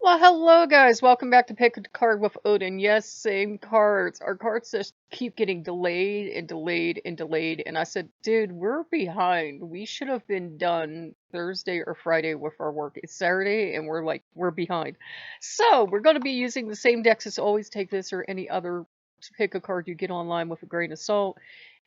Well, hello guys. Welcome back to Pick a Card with Odin. Yes, same cards. Our cards just keep getting delayed and delayed and delayed. And I said, dude, we're behind. We should have been done Thursday or Friday with our work. It's Saturday and we're behind. So we're going to be using the same decks as always. Take this or any other pick a card you get online with a grain of salt.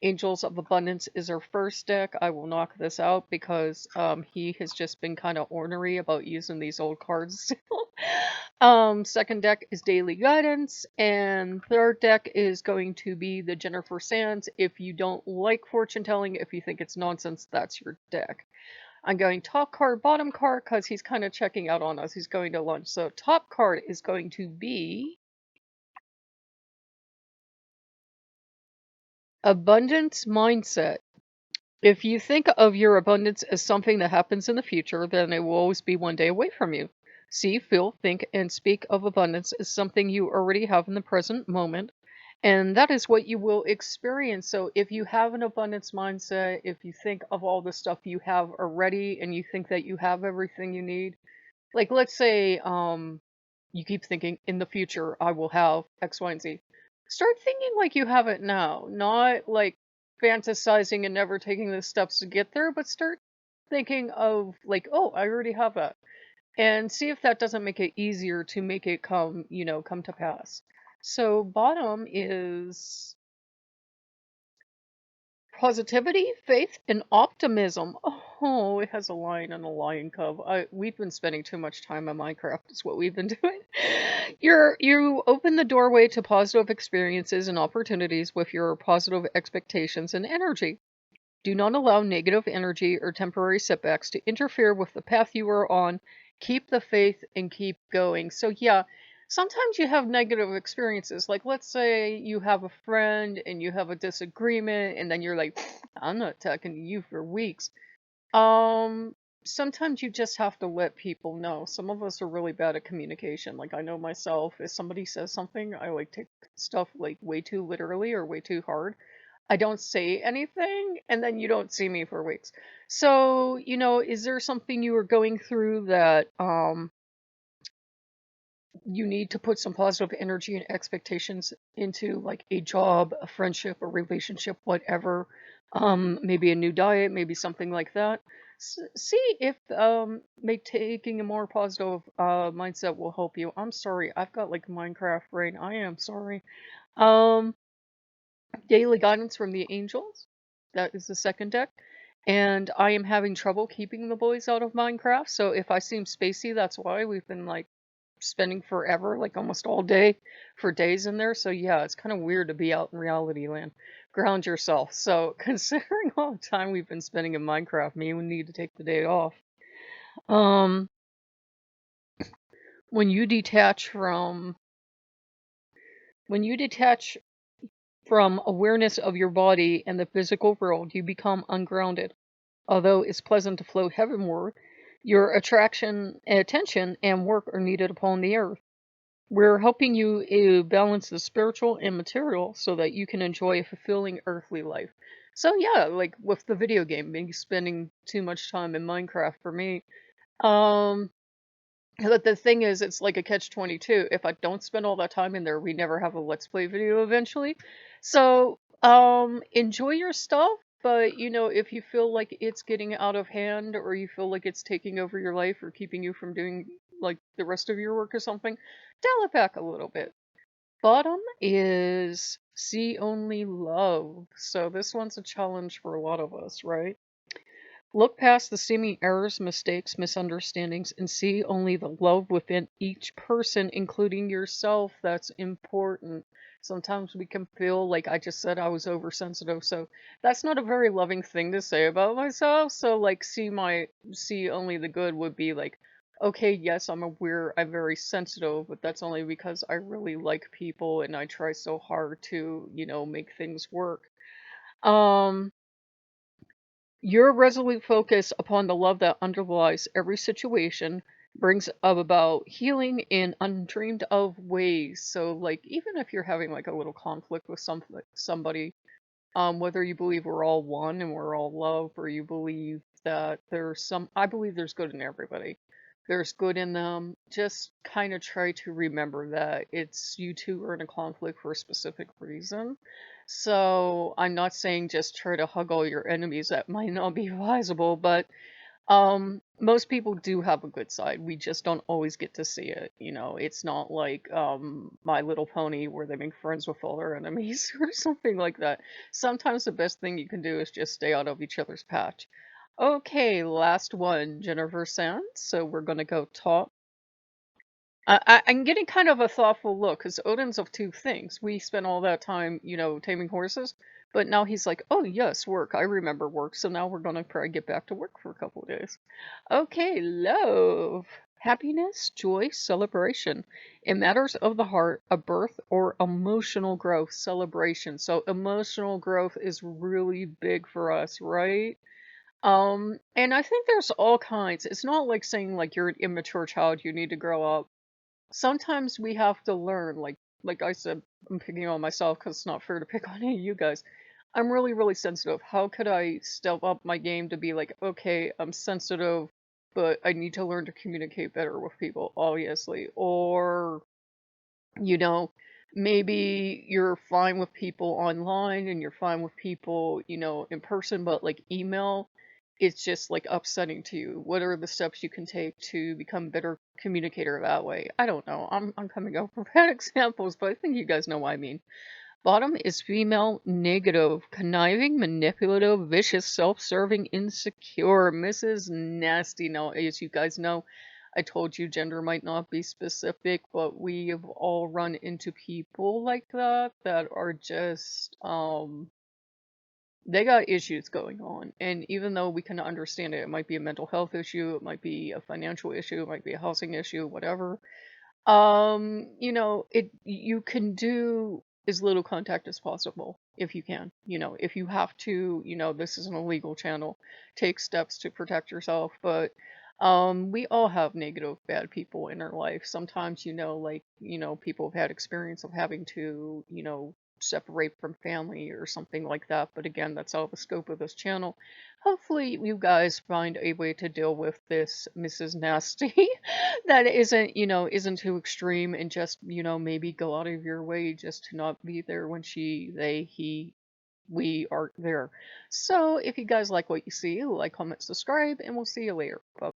Angels of Abundance is our first deck. I will knock this out because he has just been kind of ornery about using these old cards still. Second deck is Daily Guidance, and third deck is going to be the Jennifer Sands. If you don't like fortune telling, if you think it's nonsense, that's your deck. I'm going top card, bottom card, because he's kind of checking out on us. He's going to lunch. So top card is going to be Abundance Mindset. If you think of your abundance as something that happens in the future, then it will always be one day away from you. See, feel, think, and speak of abundance as something you already have in the present moment, and that is what you will experience. So if you have an abundance mindset, if you think of all the stuff you have already and you think that you have everything you need, like let's say you keep thinking in the future I will have X, Y, and Z. Start thinking like you have it now, not like fantasizing and never taking the steps to get there, but start thinking of like, oh, I already have that. And see if that doesn't make it easier to make it come to pass. So bottom is positivity, faith, and optimism. Oh, it has a lion and a lion cub. We've been spending too much time on Minecraft, is what we've been doing. You open the doorway to positive experiences and opportunities with your positive expectations and energy. Do not allow negative energy or temporary setbacks to interfere with the path you are on. Keep the faith and keep going. So yeah, sometimes you have negative experiences. Like let's say you have a friend and you have a disagreement and then you're like, I'm not talking to you for weeks. Um Sometimes you just have to let people know. Some of us are really bad at communication. Like I know myself, if somebody says something, I like take stuff like way too literally or way too hard. I don't say anything, and then you don't see me for weeks. So, is there something you are going through that you need to put some positive energy and expectations into, like a job, a friendship, a relationship, whatever? Maybe a new diet, maybe something like that. See if taking a more positive mindset will help you. I'm sorry, I've got like Minecraft brain. I am sorry. Um, Daily guidance from the angels. That is the second deck. And I am having trouble keeping the boys out of Minecraft. So if I seem spacey, that's why. We've been like spending forever, like almost all day for days in there. So yeah, it's kind of weird to be out in reality land. Ground yourself. So considering all the time we've been spending in Minecraft, maybe we need to take the day off. Um, when you detach from when you detach from awareness of your body and the physical world, you become ungrounded. Although it's pleasant to float heavenward, your attention, and work are needed upon the earth. We're helping you balance the spiritual and material so that you can enjoy a fulfilling earthly life. So yeah, like with the video game, maybe spending too much time in Minecraft for me. Um, but the thing is, it's like a catch-22. If I don't spend all that time in there, we never have a Let's Play video eventually. So, enjoy your stuff, but if you feel like it's getting out of hand or you feel like it's taking over your life or keeping you from doing like the rest of your work or something, dial it back a little bit. Bottom is see only love. So this one's a challenge for a lot of us, right? Look past the seeming errors, mistakes, misunderstandings, and see only the love within each person, including yourself. That's important. Sometimes we can feel like I just said I was oversensitive, so that's not a very loving thing to say about myself. So like see only the good would be like, okay, yes, I'm aware I'm very sensitive, but that's only because I really like people and I try so hard to, make things work. Um your resolute focus upon the love that underlies every situation brings about healing in undreamed of ways. So, like, even if you're having like a little conflict with somebody, whether you believe we're all one and we're all love, or you believe that I believe there's good in everybody. There's good in them. Just kind of try to remember that it's you two are in a conflict for a specific reason. So I'm not saying just try to hug all your enemies. That might not be advisable, but most people do have a good side. We just don't always get to see it. You know, it's not like My Little Pony where they make friends with all their enemies or something like that. Sometimes the best thing you can do is just stay out of each other's patch. Okay, last one, Jennifer Sands. So we're gonna go talk. I'm getting kind of a thoughtful look because Odin's of two things. We spent all that time, you know, taming horses, but now he's like, oh, yes, work. I remember work. So now we're going to probably get back to work for a couple of days. Okay, love. Happiness, joy, celebration. In matters of the heart, a birth or emotional growth, celebration. So emotional growth is really big for us, right? And I think there's all kinds. It's not like saying like you're an immature child, you need to grow up. Sometimes we have to learn, like I said, I'm picking on myself because it's not fair to pick on any of you guys. I'm really, really sensitive. How could I step up my game to be like, okay, I'm sensitive, but I need to learn to communicate better with people, obviously. Or, you know, maybe you're fine with people online and you're fine with people, you know, in person, but like email, it's just like upsetting to you. What are the steps you can take to become a better communicator that way? I don't know. I'm coming up with bad examples, but I think you guys know what I mean. Bottom is female, negative, conniving, manipulative, vicious, self-serving, insecure, Mrs. Nasty. Now, as you guys know, I told you gender might not be specific, but we have all run into people like that that are just, they got issues going on. And even though we can understand it, it might be a mental health issue, it might be a financial issue, it might be a housing issue, whatever. You know, you can do as little contact as possible if you can. You know, if you have to, you know, this is an illegal channel, take steps to protect yourself. But we all have negative, bad people in our life. Sometimes, you know, like, you know, people have had experience of having to, you know, separate from family or something like that. But again, that's all the scope of this channel. Hopefully, you guys find a way to deal with this Mrs. Nasty that isn't, you know, isn't too extreme and just, you know, maybe go out of your way just to not be there when she, they, he, we are there. So if you guys like what you see, like, comment, subscribe, and we'll see you later. Bye.